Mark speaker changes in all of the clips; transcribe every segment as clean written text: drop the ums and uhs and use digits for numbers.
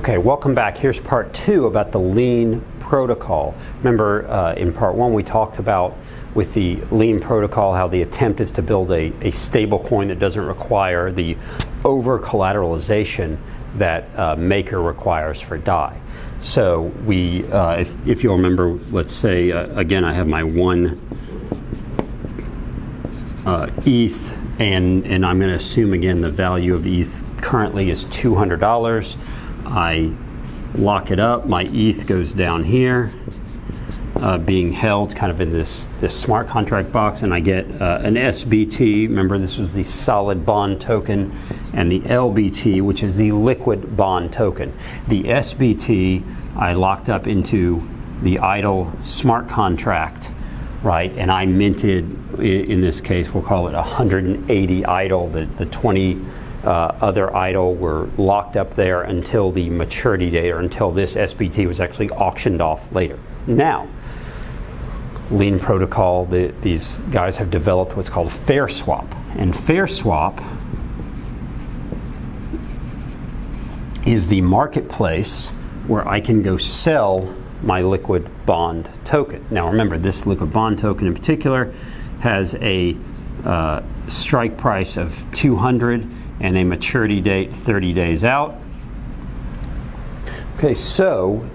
Speaker 1: Okay, welcome back. Here's part 2 about the Lien Protocol. Remember in part 1 we talked about with the Lien Protocol how the attempt is to build a stable coin that doesn't require the over collateralization that Maker requires for DAI. So we, if you'll remember, let's say again I have my 1 ETH and I'm going to assume again the value of ETH currently is $200. I lock it up, my ETH goes down here, being held kind of in this smart contract box, and I get an SBT. Remember, this was the solid bond token, and the LBT, which is the liquid bond token. The SBT I locked up into the idle smart contract, right, and I minted, in this case we'll call it 180 idle, the 20 other idle were locked up there until the maturity date, or until this SBT was actually auctioned off later. Now, Lien Protocol, these guys have developed what's called fair swap. And fair swap is the marketplace where I can go sell my liquid bond token. Now remember, this liquid bond token in particular has a strike price of 200 and a maturity date 30 days out. Okay, so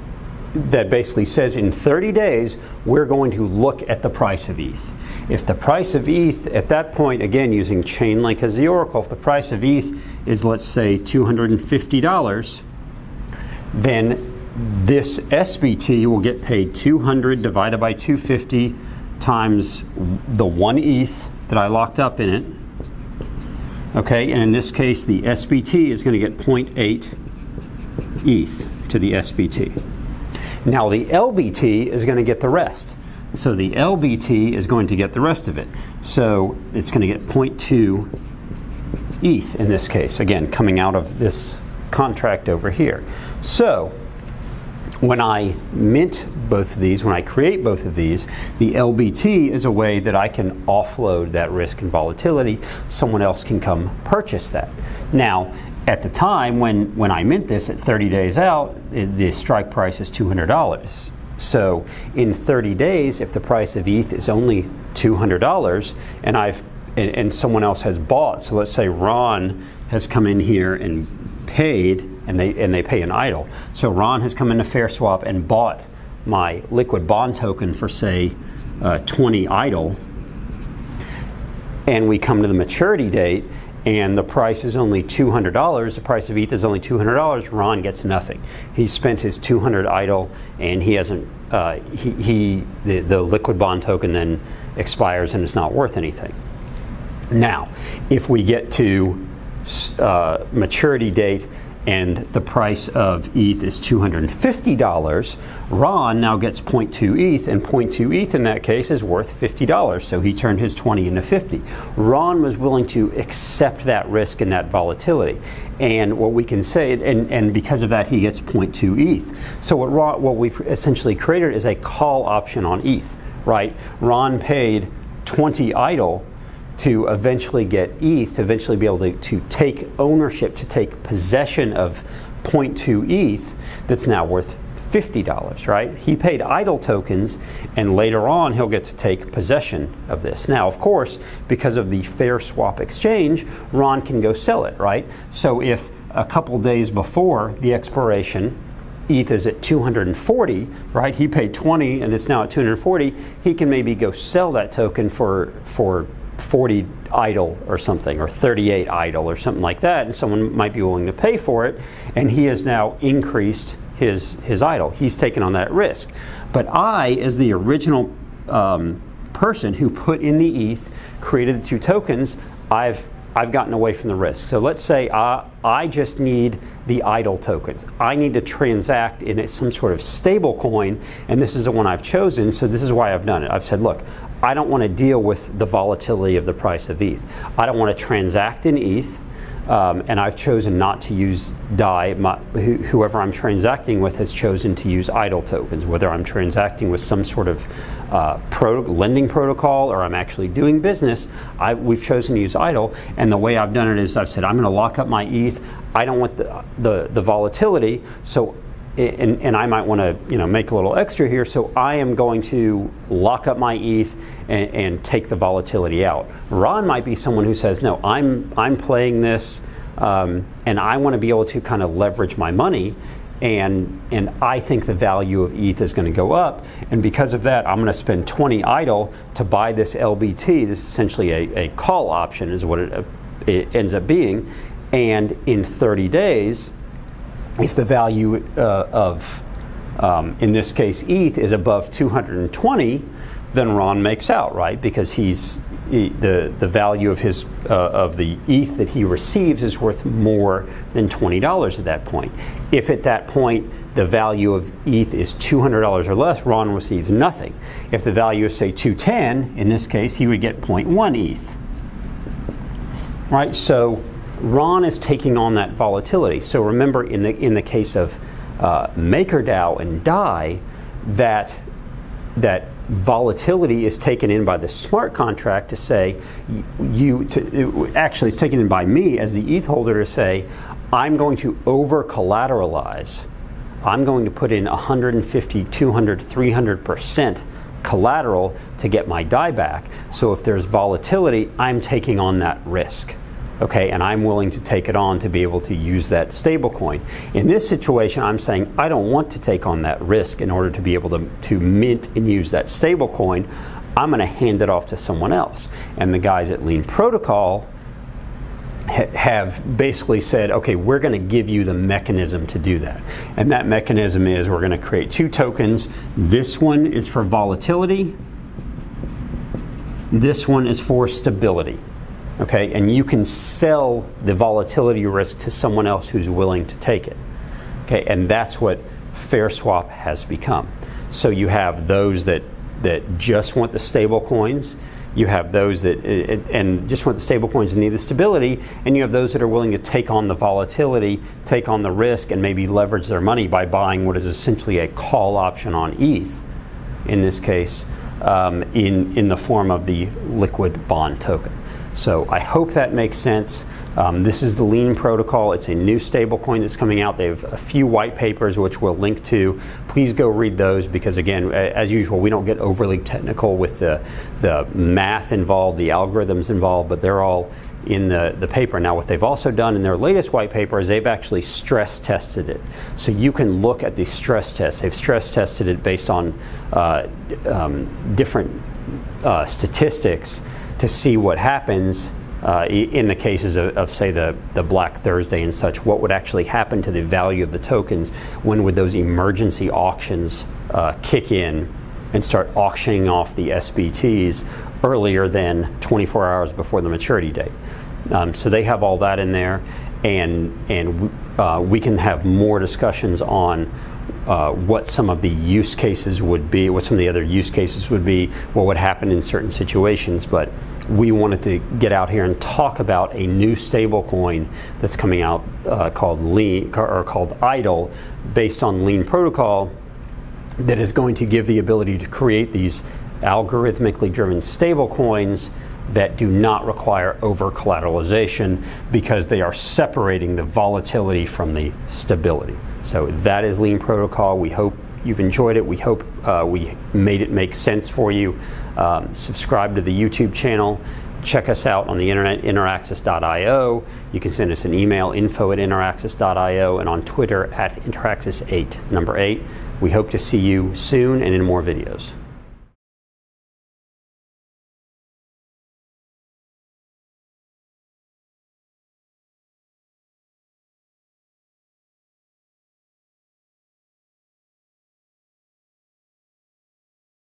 Speaker 1: that basically says in 30 days we're going to look at the price of ETH. If the price of ETH at that point, again using Chainlink as the oracle, if the price of ETH is, let's say, $250, then this SBT will get paid 200 divided by 250 times the 1 ETH that I locked up in it. Okay, and in this case the SBT is going to get 0.8 ETH to the SBT. Now the LBT is going to get the rest. So the LBT is going to get the rest of it. So it's going to get 0.2 ETH in this case, again coming out of this contract over here. So when I mint both of these, when I create both of these, the LBT is a way that I can offload that risk and volatility. Someone else can come purchase that. Now, at the time when I mint this at 30 days out, the strike price is $200. So in 30 days, if the price of ETH is only $200 and someone else has bought, so let's say Ron has come in here and paid, and they pay an idle. So Ron has come into fair swap and bought my liquid bond token for, say, 20 idle, and we come to the maturity date and the price is only $200, the price of ETH is only $200, Ron gets nothing. He spent his 200 idle and he hasn't, the liquid bond token then expires and it's not worth anything. Now, if we get to maturity date and the price of ETH is $250, Ron now gets 0.2 ETH, and 0.2 ETH in that case is worth $50, so he turned his 20 into 50. Ron was willing to accept that risk and that volatility, and what we can say, and because of that he gets 0.2 ETH. So what we've essentially created is a call option on ETH, right? Ron paid 20 idle to eventually get ETH, to eventually be able to take ownership, to take possession of 0.2 ETH that's now worth $50, right? He paid idle tokens, and later on he'll get to take possession of this. Now, of course, because of the fair swap exchange, Ron can go sell it, right? So if a couple days before the expiration, ETH is at 240, right? He paid 20 and it's now at 240. He can maybe go sell that token for 40 idle or something, or 38 idle or something like that, and someone might be willing to pay for it, and he has now increased his idle. He's taken on that risk. But I, as the original person who put in the ETH, created the 2 tokens, I've gotten away from the risk. So let's say I just need the idle tokens. I need to transact in some sort of stable coin, and this is the one I've chosen, so this is why I've done it. I've said, look, I don't want to deal with the volatility of the price of ETH. I don't want to transact in ETH. and I've chosen not to use DAI. Whoever I'm transacting with has chosen to use idle tokens, whether I'm transacting with some sort of lending protocol or I'm actually doing business. We've chosen to use idle, and the way I've done it is I've said I'm going to lock up my ETH. I don't want the volatility, so. And I might want to, make a little extra here. So I am going to lock up my ETH and take the volatility out. Ron might be someone who says, no, I'm playing this, and I want to be able to kind of leverage my money, and I think the value of ETH is going to go up, and because of that, I'm going to spend 20 idle to buy this LBT. This is essentially a call option, is what it ends up being, and in 30 days. If the value in this case, ETH is above 220, then Ron makes out, right? Because the value of his of the ETH that he receives is worth more than $20 at that point. If at that point the value of ETH is $200 or less, Ron receives nothing. If the value is say 210, in this case, he would get 0.1 ETH, right? So Ron is taking on that volatility. So remember, in the case of MakerDAO and DAI, that volatility is taken in by the smart contract to say actually it's taken in by me as the ETH holder to say, I'm going to over collateralize. I'm going to put in 150, 200, 300% collateral to get my DAI back. So if there's volatility, I'm taking on that risk. Okay, and I'm willing to take it on to be able to use that stablecoin. In this situation, I'm saying I don't want to take on that risk in order to be able to mint and use that stablecoin. I'm going to hand it off to someone else. And the guys at Lien Protocol have basically said, okay, we're going to give you the mechanism to do that. And that mechanism is we're going to create two tokens. This one is for volatility. This one is for stability. Okay, and you can sell the volatility risk to someone else who's willing to take it. Okay, and that's what FairSwap has become. So you have those that just want the stable coins, you have those that and just want the stable coins and need the stability, and you have those that are willing to take on the volatility, take on the risk, and maybe leverage their money by buying what is essentially a call option on ETH, in this case, in the form of the liquid bond token. So I hope that makes sense. This is the Lien Protocol. It's a new stablecoin that's coming out. They have a few white papers which we'll link to. Please go read those because, again, as usual, we don't get overly technical with the math involved, the algorithms involved, but they're all in the paper. Now, what they've also done in their latest white paper is they've actually stress tested it. So you can look at the stress test. They've stress tested it based on different statistics to see what happens in the cases of say, the Black Thursday and such. What would actually happen to the value of the tokens? When would those emergency auctions kick in and start auctioning off the SBTs earlier than 24 hours before the maturity date? So they have all that in there, and we can have more discussions on what some of the use cases would be, what some of the other use cases would be, what would happen in certain situations. But we wanted to get out here and talk about a new stablecoin that's coming out called IDLE, based on Lien Protocol, that is going to give the ability to create these algorithmically driven stablecoins that do not require over collateralization because they are separating the volatility from the stability. So that is Lien Protocol. We hope you've enjoyed it. We hope we made it make sense for you. Subscribe to the YouTube channel. Check us out on the internet, Interaxis.io. You can send us an email, info@Interaxis.io, and on Twitter @Interaxis8, number 8. We hope to see you soon and in more videos.